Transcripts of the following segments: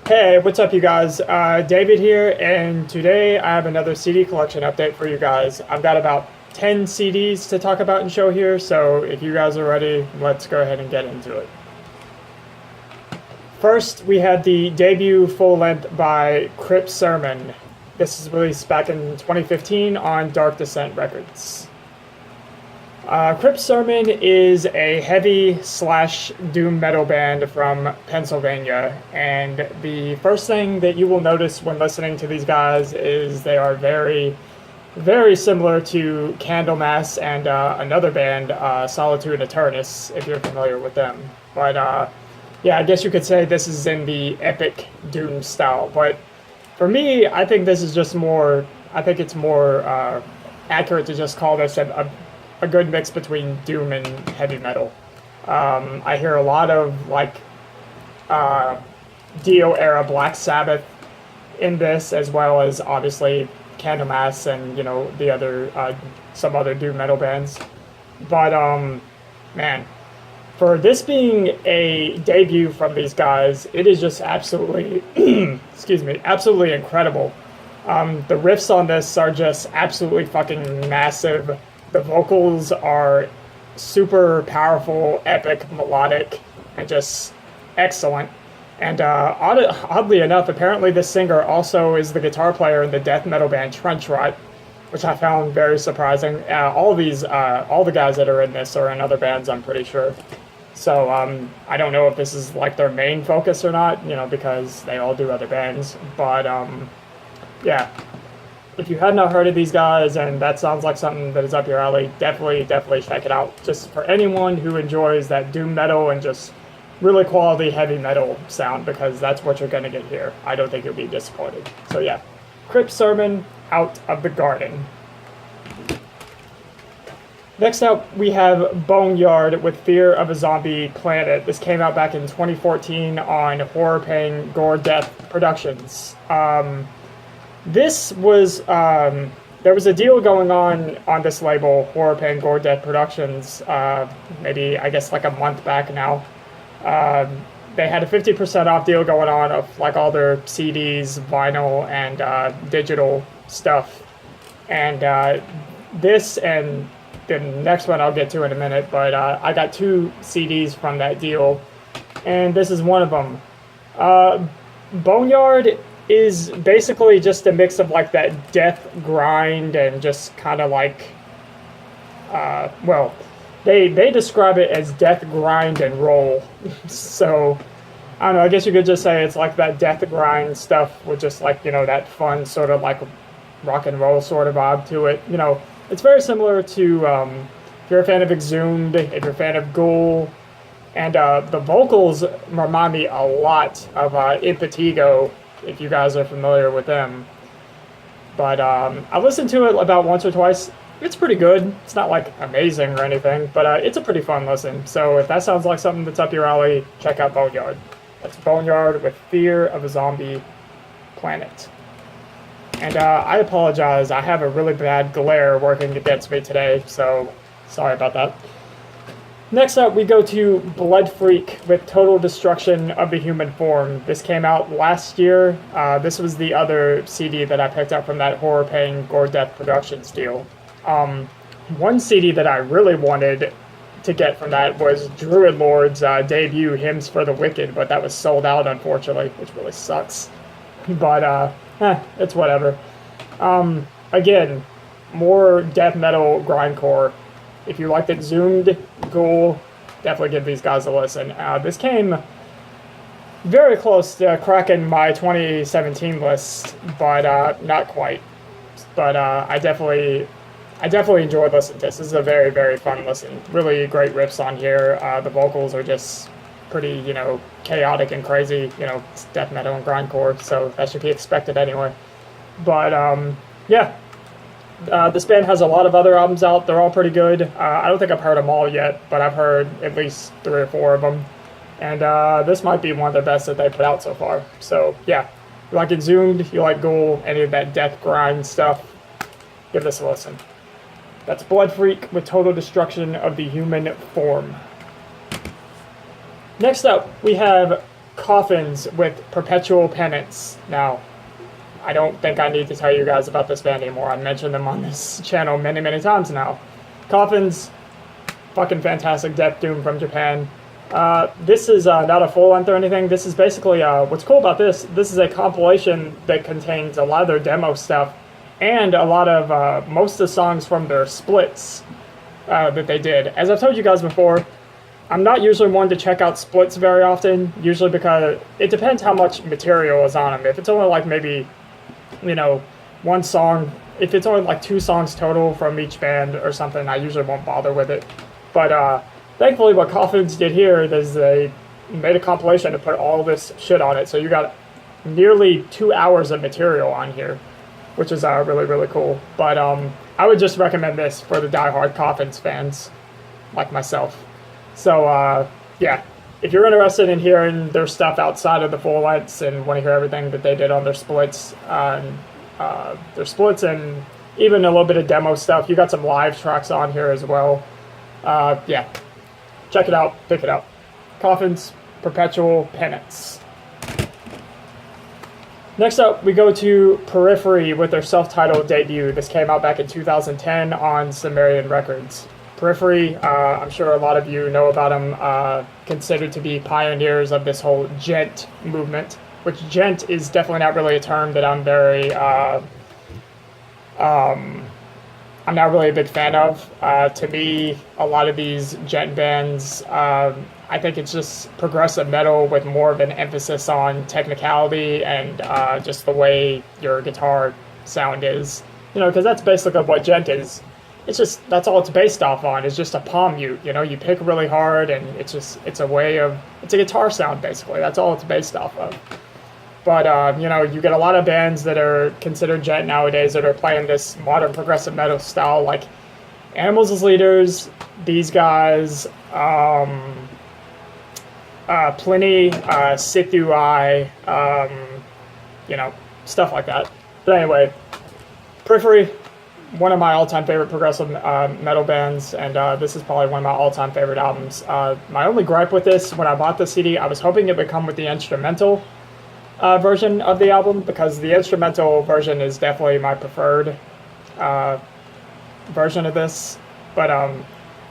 Hey, what's up, you guys? David here, and today I have another CD collection update for you guys. I've got about 10 CDs to talk about and show here, so if you guys are ready, let's go ahead and get into it. First, we had the debut full-length by Crypt Sermon. This is released back in 2015 on Dark Descent Records. Crypt Sermon is a heavy slash doom metal band from Pennsylvania, and the first thing that you will notice when listening to these guys is they are very, very similar to Candlemass and another band, Solitude Eternus, if you're familiar with them. But yeah, I guess you could say this is in the epic doom style. But for me, I think this is just more. I think it's more accurate to just call this a good mix between doom and heavy metal. I hear a lot of like Dio era Black Sabbath in this, as well as obviously Candlemass and the other some other doom metal bands. But man, for this being a debut from these guys, it is just absolutely excuse me, absolutely incredible. The riffs on this are just absolutely fucking massive. The vocals are super powerful, epic, melodic, and just excellent. And oddly enough, apparently this singer also is the guitar player in the death metal band Trench Rot, which I found very surprising. All the guys that are in this are in other bands, I'm pretty sure. So I don't know if this is like their main focus or not, because they all do other bands. But yeah. If you had not heard of these guys and that sounds like something that is up your alley, definitely check it out. Just for anyone who enjoys that doom metal and just really quality heavy metal sound, because that's what you're going to get here. I don't think you'll be disappointed. So yeah, Crypt Sermon, Out of the Garden. Next up, we have Boneyard with Fear of a Zombie Planet. This came out back in 2014 on Horror Pain Gore Death Productions. This was, there was a deal going on this label, Horror Pain Gore Death Productions, maybe, I guess, like a month back now. They had a 50% off deal going on of, like, all their CDs, vinyl, and digital stuff. And this and the next one I'll get to in a minute, but I got 2 CDs from that deal, and this is one of them. Boneyard is basically just a mix of like that death grind and just kind of like well, they describe it as death grind and roll. So I don't know, I guess you could just say it's like that death grind stuff with just like that fun sort of like rock and roll sort of vibe to it. It's very similar to if you're a fan of Exhumed, if you're a fan of Ghoul, and the vocals remind me a lot of Impetigo, if you guys are familiar with them. But I listened to it about once or twice. It's pretty good. It's not like amazing or anything, but it's a pretty fun listen. So if that sounds like something that's up your alley, check out Boneyard. That's Boneyard with Fear of a Zombie Planet. And I apologize, I have a really bad glare working against me today, so sorry about that. Next up, we go to Blood Freak with Total Destruction of the Human Form. This came out last year. This was the other CD that I picked up from that Horror Pain Gore Death Productions deal. One CD that I really wanted to get from that was Druid Lord's debut, Hymns for the Wicked, but that was sold out, unfortunately, which really sucks. But, it's whatever. Again, more death metal grindcore. If you liked Exhumed, Ghoul, definitely give these guys a listen. This came very close to cracking my 2017 list, but not quite. But I definitely enjoyed listening to this. This is a very, very fun listen. Really great riffs on here. The vocals are just pretty, chaotic and crazy. It's death metal and grindcore, so that should be expected anyway. But yeah. This band has a lot of other albums out. They're all pretty good. I don't think I've heard them all yet, but I've heard at least 3 or 4 of them. And this might be one of the best that they put out so far. So, yeah. You like Exhumed, you like Ghoul, any of that death grind stuff, give this a listen. That's Blood Freak with Total Destruction of the Human Form. Next up, we have Coffins with Perpetual Penance. Now, I don't think I need to tell you guys about this band anymore. I've mentioned them on this channel many, many times now. Coffins, fucking fantastic death doom from Japan. This is not a full length or anything. This is basically, what's cool about this is a compilation that contains a lot of their demo stuff and a lot of, most of the songs from their splits that they did. As I've told you guys before, I'm not usually one to check out splits very often, usually because it depends how much material is on them. If it's only like maybe, you know, one song, if it's only like 2 songs total from each band or something, I usually won't bother with it. But thankfully what Coffins did here is they made a compilation to put all this shit on it. So you got nearly 2 hours of material on here, which is really, really cool. But I would just recommend this for the diehard Coffins fans like myself. So, yeah, if you're interested in hearing their stuff outside of the full lengths and want to hear everything that they did on their splits and even a little bit of demo stuff, you got some live tracks on here as well. Yeah, check it out, pick it up. Coffins, Perpetual, Penance. Next up, we go to Periphery with their self-titled debut. This came out back in 2010 on Sumerian Records. Periphery, I'm sure a lot of you know about them, considered to be pioneers of this whole gent movement, which gent is definitely not really a term that I'm not really a big fan of. To me, a lot of these gent bands, I think it's just progressive metal with more of an emphasis on technicality and just the way your guitar sound is. You know, because that's basically what gent is. It's just, that's all it's based off on, is just a palm mute. You know, you pick really hard and it's a guitar sound basically. That's all it's based off of. But, you know, you get a lot of bands that are considered gent nowadays that are playing this modern progressive metal style, like Animals as Leaders, these guys, Pliny, Sithui, you know, stuff like that. But anyway, Periphery, one of my all-time favorite progressive metal bands, and this is probably one of my all-time favorite albums. My only gripe with this, when I bought the CD, I was hoping it would come with the instrumental version of the album, because the instrumental version is definitely my preferred version of this. But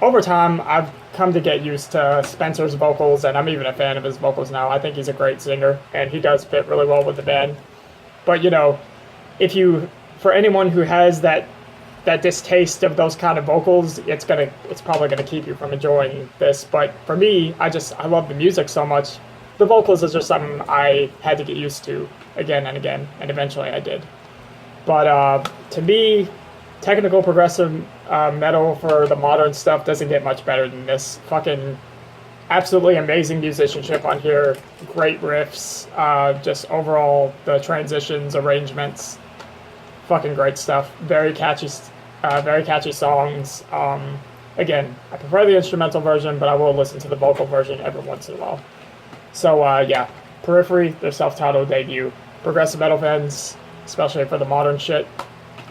over time, I've come to get used to Spencer's vocals, and I'm even a fan of his vocals now. I think he's a great singer, and he does fit really well with the band. But, you know, for anyone who has that distaste of those kind of vocals, it's probably gonna keep you from enjoying this. But for me, I love the music so much. The vocals is just something I had to get used to again and again, and eventually I did. But to me, technical progressive metal for the modern stuff doesn't get much better than this. Fucking absolutely amazing musicianship on here, great riffs, just overall the transitions, arrangements, fucking great stuff. Very catchy songs. Again, I prefer the instrumental version, but I will listen to the vocal version every once in a while. So, yeah, Periphery, their self-titled debut. Progressive metal fans, especially for the modern shit,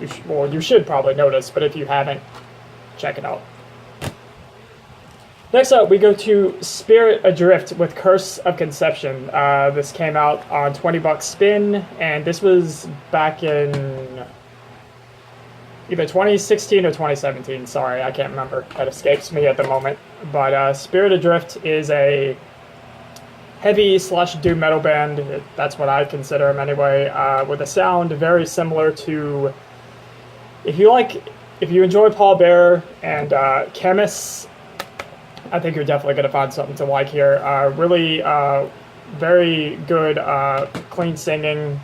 you should probably notice, but if you haven't, check it out. Next up, we go to Spirit Adrift with Curse of Conception. This came out on 20 Bucks Spin, and this was back in either 2016 or 2017. Sorry, I can't remember. That escapes me at the moment. But Spirit Adrift is a heavy / doom metal band. That's what I consider them anyway, with a sound very similar to, if you enjoy Paul Bearer and Chemists, I think you're definitely going to find something to like here. Really very good clean singing,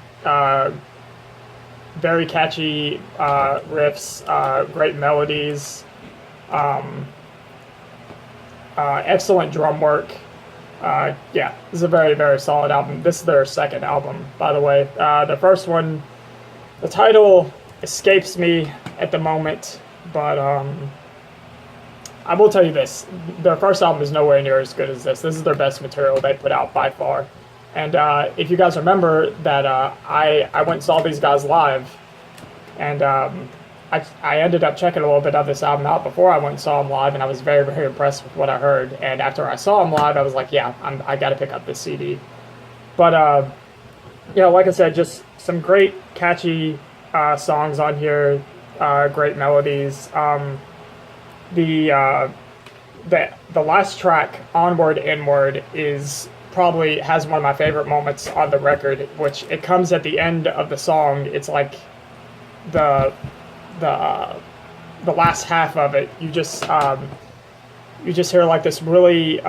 very catchy riffs, great melodies, excellent drum work. Yeah, this is a very, very solid album. This is their second album, by the way. The first one, the title escapes me at the moment, but I will tell you this. Their first album is nowhere near as good as this. This is their best material they put out by far. And if you guys remember that I went and saw these guys live, and I ended up checking a little bit of this album out before I went and saw them live, and I was very, very impressed with what I heard. And after I saw them live, I was like, yeah, I got to pick up this CD. But yeah, like I said, just some great catchy songs on here, great melodies. The the last track, Onward Inward, is probably has one of my favorite moments on the record, which it comes at the end of the song. It's like the the last half of it. You just hear like this really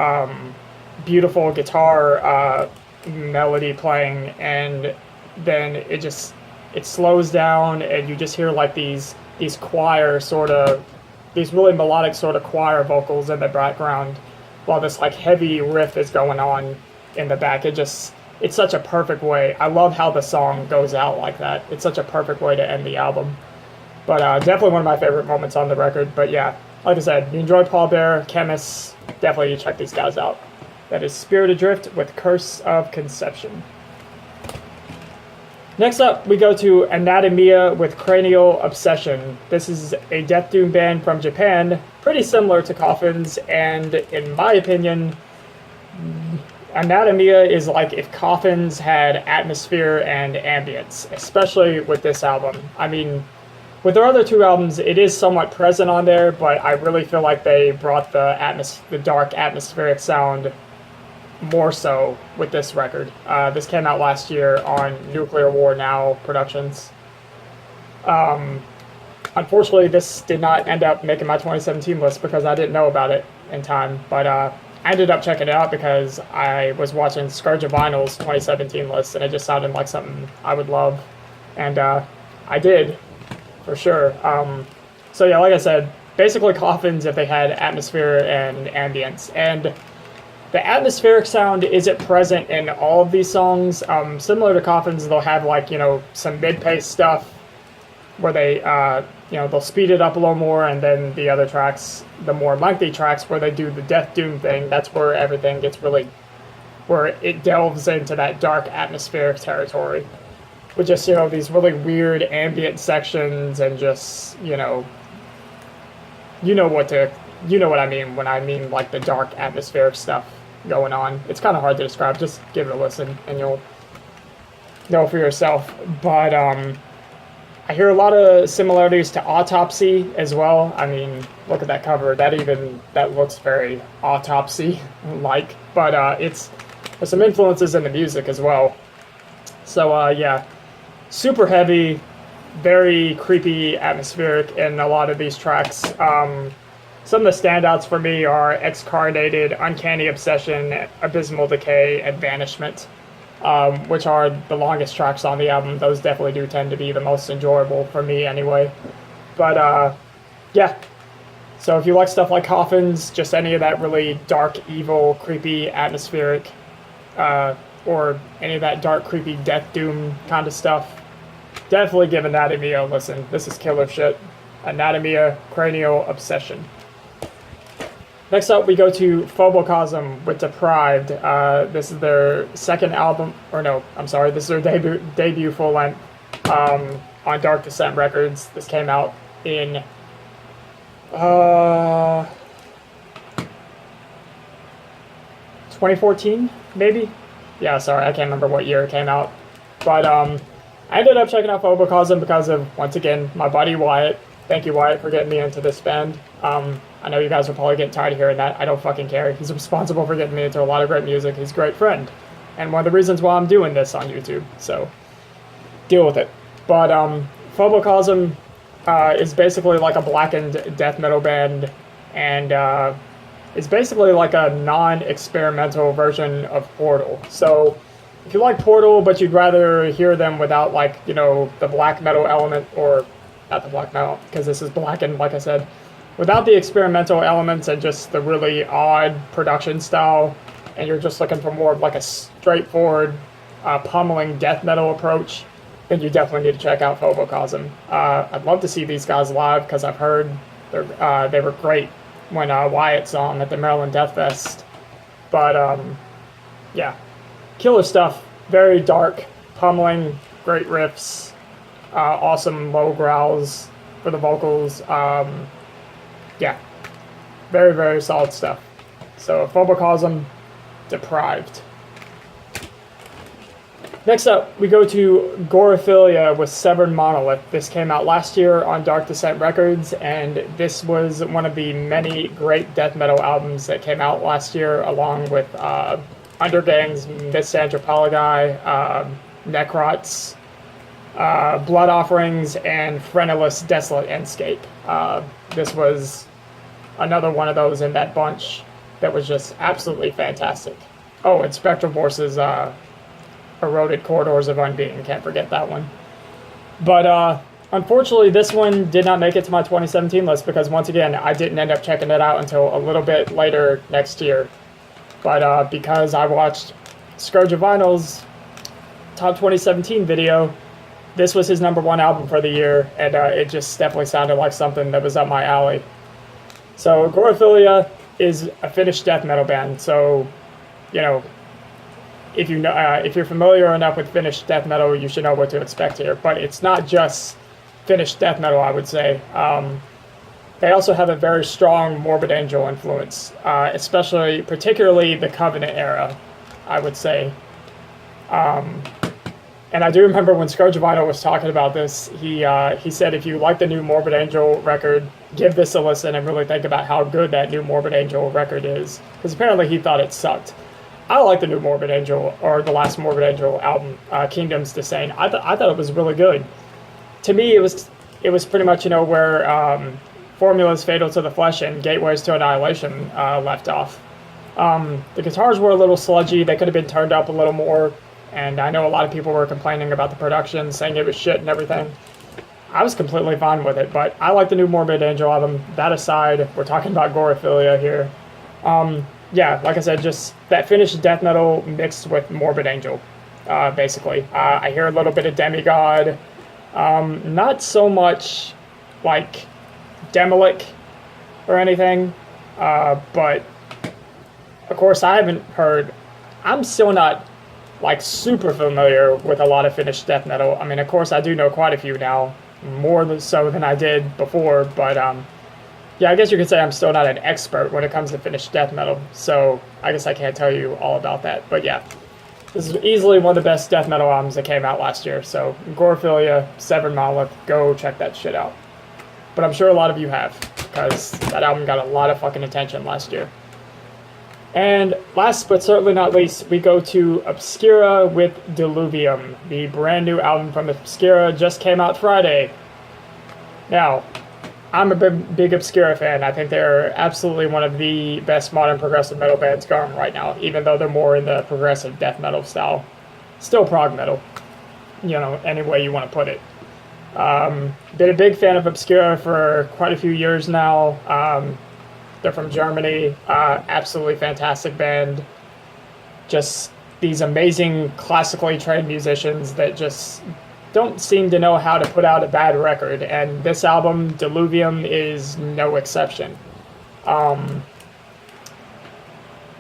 beautiful guitar melody playing, and then it slows down, and you just hear like these choir sort of, these really melodic sort of choir vocals in the background while this like heavy riff is going on in the back. It's such a perfect way. I love how the song goes out like that. It's such a perfect way to end the album. But definitely one of my favorite moments on the record. But yeah, like I said, you enjoy Paul Bear, Chemists, definitely you check these guys out. That is Spirit Adrift with Curse of Conception. Next up, we go to Anatomia with Cranial Obsession. This is a death doom band from Japan, pretty similar to Coffins, and in my opinion, Anatomia is like if Coffins had atmosphere and ambience, especially with this album. I mean, with their other two albums, it is somewhat present on there, but I really feel like they brought the dark atmospheric sound more so with this record. This came out last year on Nuclear War Now Productions. Unfortunately, this did not end up making my 2017 list because I didn't know about it in time, but I ended up checking it out because I was watching Scourge of Vinyl's 2017 list, and it just sounded like something I would love, and I did, for sure. So yeah, like I said, basically Coffins if they had atmosphere and ambience, and the atmospheric sound isn't present in all of these songs. Similar to Coffins, they'll have like, some mid-pace stuff where they, they'll speed it up a little more, and then the other tracks, the more lengthy tracks where they do the death doom thing, that's where everything gets really, where it delves into that dark atmospheric territory. With just, these really weird ambient sections and just, you know what I mean when I mean like the dark atmospheric stuff going on. It's kind of hard to describe. Just give it a listen and you'll know for yourself. But I hear a lot of similarities to Autopsy as well. I mean, look at that cover. That looks very Autopsy-like. But there's some influences in the music as well. So yeah, super heavy, very creepy, atmospheric in a lot of these tracks. Some of the standouts for me are Excarnated, Uncanny Obsession, Abysmal Decay, and Banishment, which are the longest tracks on the album. Those definitely do tend to be the most enjoyable for me anyway. But yeah, so if you like stuff like Coffins, just any of that really dark, evil, creepy, atmospheric, or any of that dark, creepy, death doom kind of stuff, definitely give Anatomia a listen. This is killer shit. Anatomia, Cranial Obsession. Next up, we go to Phobocosm with Deprived. This is their second album, this is their debut full length on Dark Descent Records. This came out in 2014, maybe? Yeah, sorry, I can't remember what year it came out. But I ended up checking out Phobocosm because of, once again, my buddy Wyatt. Thank you, Wyatt, for getting me into this band. I know you guys are probably getting tired of hearing that. I don't fucking care. He's responsible for getting me into a lot of great music. He's a great friend. And one of the reasons why I'm doing this on YouTube. So, deal with it. But Phobocosm is basically like a blackened death metal band. And it's basically like a non-experimental version of Portal. So, if you like Portal, but you'd rather hear them without, like, the black metal element, or not the black metal, because this is blackened, like I said, without the experimental elements and just the really odd production style, and you're just looking for more of like a straightforward, pummeling death metal approach, then you definitely need to check out Phobocosm. I'd love to see these guys live, because I've heard they were great when Wyatt saw them at the Maryland Death Fest. But yeah, killer stuff. Very dark, pummeling, great riffs, awesome low growls for the vocals. Yeah, very, very solid stuff. So Phobocosm, Deprived. Next up, we go to Gorephilia with Severed Monolith. This came out last year on Dark Descent Records, and this was one of the many great death metal albums that came out last year, along with Undergang's Miss Anthropologi, Necrots, Blood Offerings, and Phrenelus Desolate Endscape. This was another one of those in that bunch that was just absolutely fantastic. Oh, and Spectral Force's Eroded Corridors of Unbeing, can't forget that one. But unfortunately, this one did not make it to my 2017 list because, once again, I didn't end up checking it out until a little bit later next year. But because I watched Scourge of Vinyl's Top 2017 video, this was his #1 album for the year, and it just definitely sounded like something that was up my alley. So Gorephilia is a Finnish death metal band, so, you know, if you're familiar enough with Finnish death metal, you should know what to expect here. But it's not just Finnish death metal, I would say. They also have a very strong Morbid Angel influence, particularly the Covenant era, I would say. And I do remember when Scourge of Vinyl was talking about this, he said if you like the new Morbid Angel record, give this a listen and really think about how good that new Morbid Angel record is. Because apparently he thought it sucked. I like the new Morbid Angel, or the last Morbid Angel album, Kingdom's Disdain. I thought it was really good. To me, it was pretty much, where Formulas Fatal to the Flesh and Gateways to Annihilation left off. The guitars were a little sludgy. They could have been turned up a little more. And I know a lot of people were complaining about the production, saying it was shit and everything. I was completely fine with it, but I like the new Morbid Angel album. That aside, we're talking about Gorephilia here. Yeah, like I said, just that Finnish death metal mixed with Morbid Angel, basically. I hear a little bit of Demigod. Not so much like Demolic or anything, but of course I haven't heard. I'm still not like super familiar with a lot of Finnish death metal. I mean, of course I do know quite a few now, more so than I did before, but yeah, I guess you could say I'm still not an expert when it comes to Finnish death metal, so I guess I can't tell you all about that. But yeah, this is easily one of the best death metal albums that came out last year, so Gorephilia, Severed Monolith, go check that shit out. But I'm sure a lot of you have, because that album got a lot of fucking attention last year. And last but certainly not least, we go to Obscura with Diluvium. The brand new album from Obscura just came out Friday. Now, I'm a big Obscura fan. I think they're absolutely one of the best modern progressive metal bands going right now, even though they're more in the progressive death metal style. Still prog metal, any way you want to put it. Been a big fan of Obscura for quite a few years now. They're from Germany. Absolutely fantastic band. Just these amazing classically trained musicians that just don't seem to know how to put out a bad record, and this album, Diluvium, is no exception.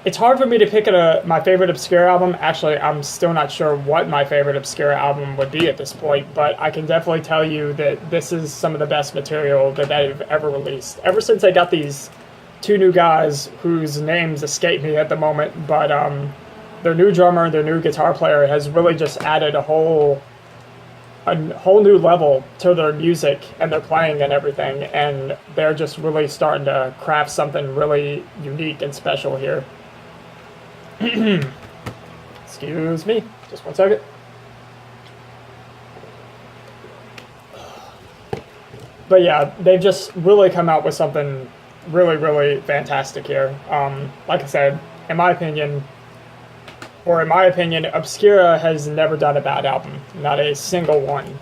It's hard for me to pick my favorite Obscura album. Actually, I'm still not sure what my favorite Obscura album would be at this point, but I can definitely tell you that this is some of the best material that they've ever released. Ever since they got these two new guys whose names escape me at the moment, but their new drummer, their new guitar player has really just added a whole new level to their music and their playing and everything, and they're just really starting to craft something really unique and special here. Excuse me, just one second. But yeah, they've just really come out with something really, really fantastic here. Like I said, in my opinion, Obscura has never done a bad album. Not a single one.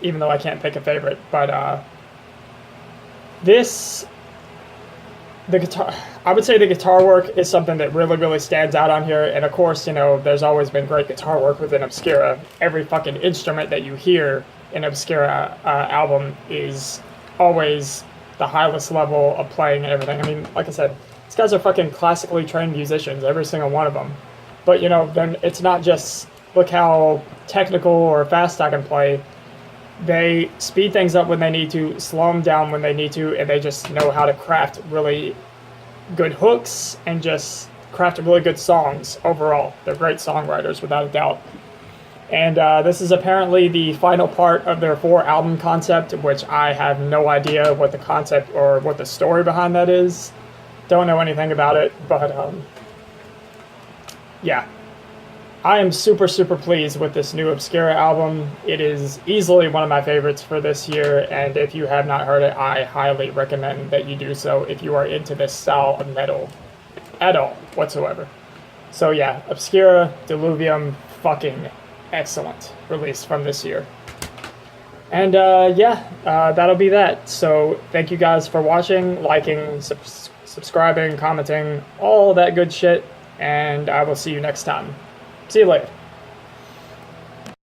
Even though I can't pick a favorite. But I would say the guitar work is something that really, really stands out on here. And of course, there's always been great guitar work within Obscura. Every fucking instrument that you hear in Obscura album is always the highest level of playing and everything. I mean, like I said, these guys are fucking classically trained musicians, every single one of them. But, then it's not just, look how technical or fast I can play. They speed things up when they need to, slow them down when they need to, and they just know how to craft really good hooks and just crafted really good songs overall. They're great songwriters, without a doubt. And this is apparently the final part of their 4-album concept, which I have no idea what the concept or what the story behind that is. Don't know anything about it, but yeah. I am super, super pleased with this new Obscura album. It is easily one of my favorites for this year, and if you have not heard it, I highly recommend that you do so if you are into this style of metal at all, whatsoever. So yeah, Obscura, Diluvium, fucking excellent release from this year. And that'll be that. So thank you guys for watching, liking, subscribing, commenting, all that good shit, and I will see you next time. See you later.